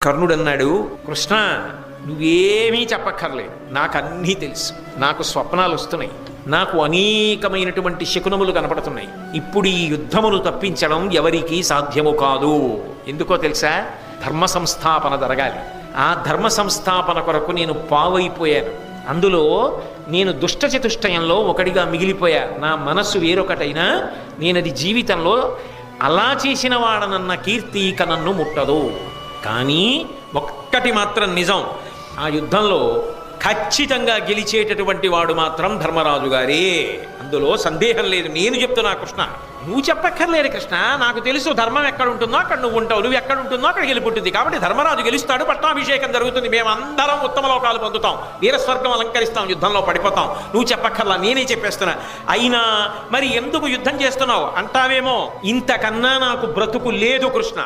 కర్ణుడన్నాడు, కృష్ణ నువ్వేమీ చెప్పక్కర్లేదు, నాకు అన్నీ తెలుసు. నాకు స్వప్నాలు వస్తున్నాయి, నాకు అనేకమైనటువంటి శకునములు కనపడుతున్నాయి. ఇప్పుడు ఈ యుద్ధమును తప్పించడం ఎవరికీ సాధ్యము కాదు. ఎందుకో తెలుసా? ధర్మ సంస్థాపన జరగాలి. ఆ ధర్మ సంస్థాపన కొరకు నేను పావైపోయాను. అందులో నేను దుష్ట చతుష్టయంలో ఒకడిగా మిగిలిపోయా. నా మనస్సు వేరొకటైనా నేనది జీవితంలో అలా చేసిన వాడనన్న కీర్తి ఇక నన్ను ముట్టదు. కానీ ఒక్కటి మాత్రం నిజం, ఆ యుద్ధంలో ఖచ్చితంగా గెలిచేటటువంటి వాడు మాత్రం ధర్మరాజు గారే. అందులో సందేహం లేదు. నేను చెప్తున్నా కృష్ణ, నువ్వు చెప్పక్కర్లేదు కృష్ణ, నాకు తెలుసు ధర్మం ఎక్కడ ఉంటుందో అక్కడ నువ్వు ఉంటావు, నువ్వు ఎక్కడ ఉంటుందో అక్కడ గెలుపుంటుంది. కాబట్టి ధర్మరాజు గెలుస్తాడు, పట్టాభిషేకం జరుగుతుంది, మేమందరం ఉత్తమ లోకాలు పొందుతాం, వీరస్వర్గం అలంకరిస్తాం, యుద్ధంలో పడిపోతాం. నువ్వు చెప్పక్కర్లా, నేనే చెప్పేస్తున్నా. అయినా మరి ఎందుకు యుద్ధం చేస్తున్నావు అంటావేమో, ఇంతకన్నా నాకు బ్రతుకు లేదు కృష్ణ.